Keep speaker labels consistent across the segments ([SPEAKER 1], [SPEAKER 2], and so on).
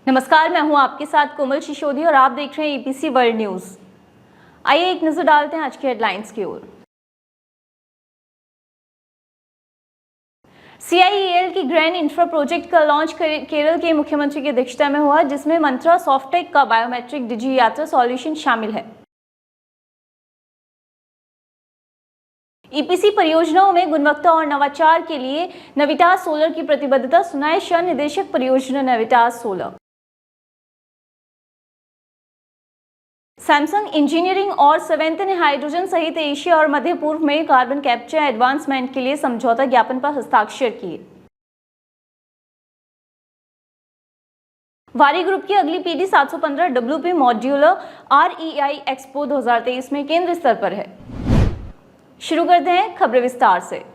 [SPEAKER 1] नमस्कार, मैं हूं आपके साथ कोमल शिशोदी और आप देख रहे हैं ईपीसी वर्ल्ड न्यूज। आइए एक नजर डालते हैं आज के हेडलाइंस की ओर। सीआईईएल की ग्रैंड इंफ्रा प्रोजेक्ट का लॉन्च केरल के मुख्यमंत्री की अध्यक्षता में हुआ, जिसमें मंत्रा सॉफ्टटेक का बायोमेट्रिक डिजी यात्रा सॉल्यूशन शामिल है। ईपीसी परियोजनाओं में गुणवत्ता और नवाचार के लिए नविटास सोलर की प्रतिबद्धता सुनाए शाह निदेशक परियोजना नविटास सोलर। सैमसंग इंजीनियरिंग और सवेंत ने हाइड्रोजन सहित एशिया और मध्य पूर्व में कार्बन कैप्चर एडवांसमेंट के लिए समझौता ज्ञापन पर हस्ताक्षर किए। वारी ग्रुप की अगली पीढ़ी 715 WP मॉड्यूलर REI एक्सपो 2023 में केंद्र स्तर पर है। शुरू करते हैं खबरें विस्तार से।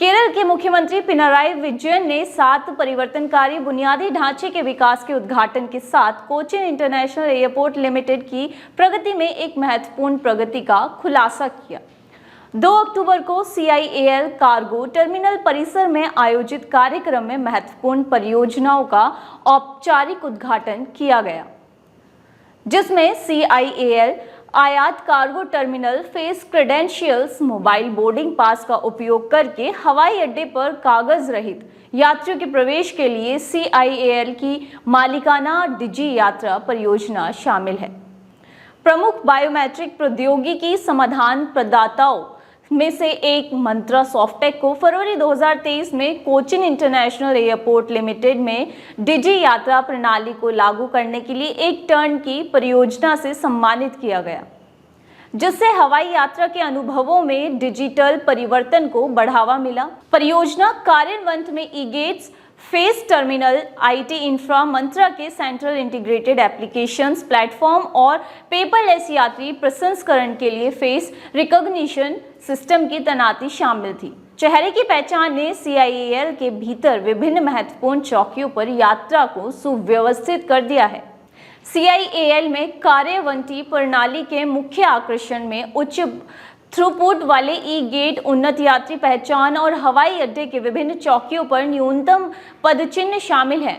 [SPEAKER 1] केरल के मुख्यमंत्री पिनाराई विजयन ने 7 परिवर्तनकारी बुनियादी ढांचे के विकास के उद्घाटन के साथ कोचिन इंटरनेशनल एयरपोर्ट लिमिटेड की प्रगति में एक महत्वपूर्ण प्रगति का खुलासा किया। 2 अक्टूबर को CIAL कार्गो टर्मिनल परिसर में आयोजित कार्यक्रम में महत्वपूर्ण परियोजनाओं का औपचारिक उद्घाटन किया गया, जिसमें CIAL आयात cargo terminal face credentials mobile boarding pass का उपयोग करके हवाई अड्डे पर कागज रहित यात्रियों के प्रवेश के लिए CIAL की मालिकाना डिजी यात्रा परियोजना शामिल है। प्रमुख बायोमेट्रिक प्रौद्योगिकी समाधान प्रदाताओं में से एक मंत्रा सॉफ्टटेक को फरवरी 2023 में कोचिन इंटरनेशनल एयरपोर्ट लिमिटेड में डिजी यात्रा प्रणाली को लागू करने के लिए एक टर्न की परियोजना से सम्मानित किया गया, जिससे हवाई यात्रा के अनुभवों में डिजिटल परिवर्तन को बढ़ावा मिला। परियोजना कार्यान्वयन में ई-गेट्स, फेस टर्मिनल, IT इंफ्रा, मंत्रा के सेंट्रल इंटीग्रेटेड एप्लीकेशंस प्लेटफॉर्म और पेपरलेस यात्री प्रसंस्करण के लिए फेस रिकॉग्निशन सिस्टम की तैनाती शामिल थी। चेहरे की पहचान ने CIAL के भीतर विभिन्न महत्वपूर्ण चौकियों पर यात्रा को सुव्यवस्थित कर दिया है। CIAL में कार्यवंती प्रणाली के मुख्य आकर्षण में उच्च थ्रूपुट वाले ई-गेट, उन्नत यात्री पहचान और हवाई अड्डे के विभिन्न चौकियों पर न्यूनतम पदचिह्न शामिल हैं।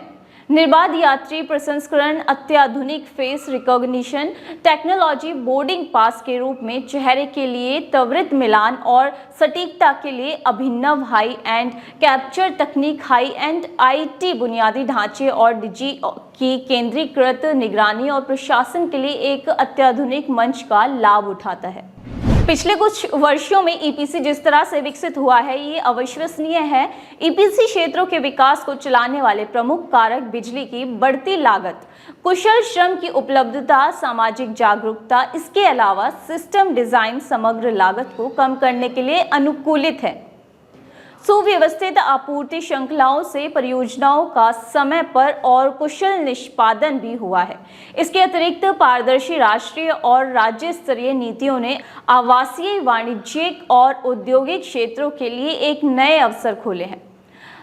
[SPEAKER 1] निर्बाध यात्री प्रसंस्करण, अत्याधुनिक face recognition technology, boarding pass के रूप में चेहरे के लिए त्वरित मिलान और सटीकता के लिए अभिनव हाई एंड कैप्चर तकनीक, हाई एंड IT बुनियादी ढांचे और डिजी की केंद्रीकृत निगरानी और प्रशासन के लिए एक अत्याधुनिक मंच का लाभ उठाता है। पिछले कुछ वर्षों में EPC जिस तरह से विकसित हुआ है, ये अविश्वसनीय है। EPC क्षेत्रों के विकास को चलाने वाले प्रमुख कारक बिजली की बढ़ती लागत, कुशल श्रम की उपलब्धता, सामाजिक जागरूकता, इसके अलावा सिस्टम डिजाइन समग्र लागत को कम करने के लिए अनुकूलित है। सुव्यवस्थित आपूर्ति श्रृंखलाओं से परियोजनाओं का समय पर और कुशल निष्पादन भी हुआ है। इसके अतिरिक्त पारदर्शी राष्ट्रीय और राज्य स्तरीय नीतियों ने आवासीय, वाणिज्यिक और औद्योगिक क्षेत्रों के लिए एक नए अवसर खोले हैं।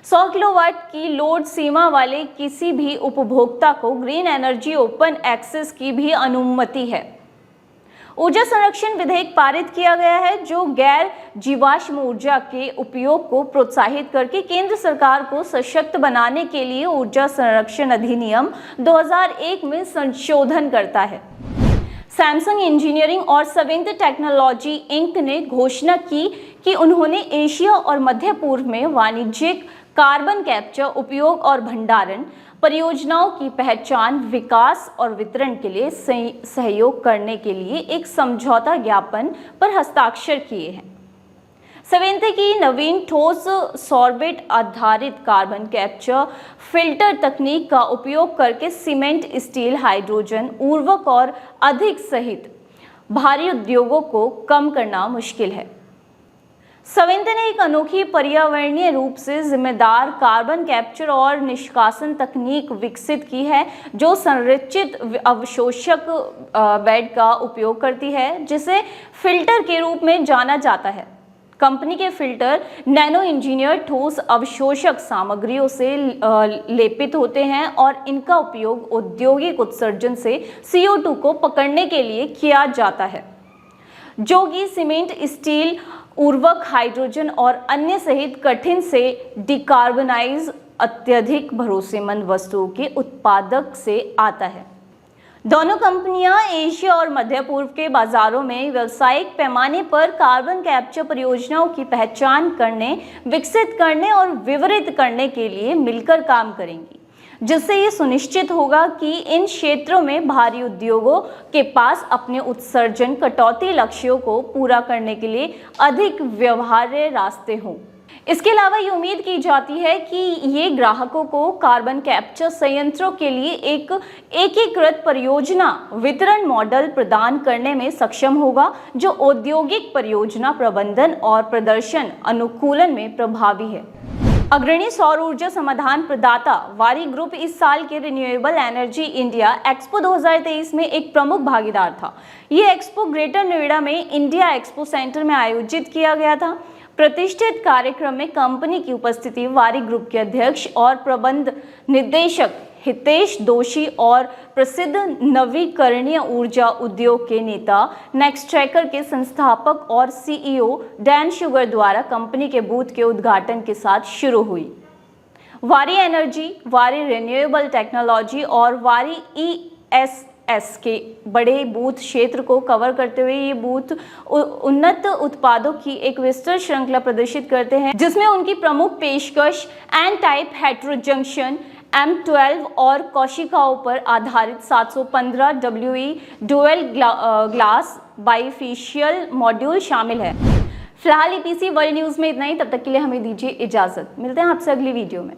[SPEAKER 1] 100 किलोवाट की लोड सीमा वाले किसी भी उपभोक्ता को ग्रीन एनर्जी ओपन एक्सेस की भी अनुमति है। ऊर्जा संरक्षण विधेयक पारित किया गया है, जो गैर जीवाश्म ऊर्जा के उपयोग को प्रोत्साहित करके केंद्र सरकार को सशक्त बनाने के लिए ऊर्जा संरक्षण अधिनियम 2001 में संशोधन करता है। सैमसंग इंजीनियरिंग और सवेंत टेक्नोलॉजी इंक ने घोषणा की कि उन्होंने एशिया और मध्य पूर्व में वाणिज्यिक कार्बन कैप्चर, उपयोग और भंडारण परियोजनाओं की पहचान, विकास और वितरण के लिए सहयोग करने के लिए एक समझौता ज्ञापन पर हस्ताक्षर किए हैं। सवेंत की नवीन ठोस सॉर्बेट आधारित कार्बन कैप्चर फिल्टर तकनीक का उपयोग करके सीमेंट, स्टील, हाइड्रोजन उर्वरक और अधिक सहित भारी उद्योगों को कम करना मुश्किल है। सवेंत ने एक अनोखी पर्यावरणीय रूप से जिम्मेदार कार्बन कैप्चर और निष्कासन तकनीक विकसित की है, जो संरचित अवशोषक बेड का उपयोग करती है, जिसे फिल्टर के रूप में जाना जाता है। कंपनी के फिल्टर नैनो इंजीनियर ठोस अवशोषक सामग्रियों से लेपित होते हैं और इनका उपयोग औद्योगिक उत्सर्जन से CO2 को पकड़ने के लिए किया जाता है, जो कि सीमेंट, स्टील, उर्वरक, हाइड्रोजन और अन्य सहित कठिन से डिकार्बनाइज अत्यधिक भरोसेमंद वस्तुओं के उत्पादक से आता है। दोनों कंपनियां एशिया और मध्य पूर्व के बाजारों में व्यावसायिक पैमाने पर कार्बन कैप्चर परियोजनाओं की पहचान करने, विकसित करने और वितरित करने के लिए मिलकर काम करेंगी, जिससे ये सुनिश्चित होगा कि इन क्षेत्रों में भारी उद्योगों के पास अपने उत्सर्जन कटौती लक्ष्यों को पूरा करने के लिए अधिक व्यवहार्य रास्ते हों। इसके अलावा ये उम्मीद की जाती है कि ये ग्राहकों को कार्बन कैप्चर संयंत्रों के लिए एक एकीकृत परियोजना वितरण मॉडल प्रदान करने में सक्षम होगा, जो औद्योगिक परियोजना प्रबंधन और प्रदर्शन अनुकूलन में प्रभावी है। अग्रणी सौर ऊर्जा समाधान प्रदाता वारी ग्रुप इस साल के रिन्यूएबल एनर्जी इंडिया एक्सपो 2023 में एक प्रमुख भागीदार था। ये एक्सपो ग्रेटर नोएडा में इंडिया एक्सपो सेंटर में आयोजित किया गया था। प्रतिष्ठित कार्यक्रम में कंपनी की उपस्थिति वारी ग्रुप के अध्यक्ष और प्रबंध निदेशक हितेश दोषी और प्रसिद्ध नवीकरणीय ऊर्जा उद्योग के नेता नेक्सट्रैकर के संस्थापक और सीईओ डैन शुगर द्वारा कंपनी के बूथ के उद्घाटन के साथ शुरू हुई। वारी एनर्जी, वारी रिन्यूएबल टेक्नोलॉजी और वारी ESS के बड़े बूथ क्षेत्र को कवर करते हुए ये बूथ उन्नत उत्पादों की एक विस्तृत श्रृंखला प्रदर्शित करते हैं, जिसमें उनकी प्रमुख पेशकश एन टाइप हेटेरोजंक्शन M12 और कोशिकाओं पर आधारित 715 WE dual glass bifacial module शामिल है। फिलहाल EPC वर्ल्ड न्यूज़ में इतना ही। तब तक के लिए हमें दीजिए इजाज़त। मिलते हैं आपसे अगली वीडियो में।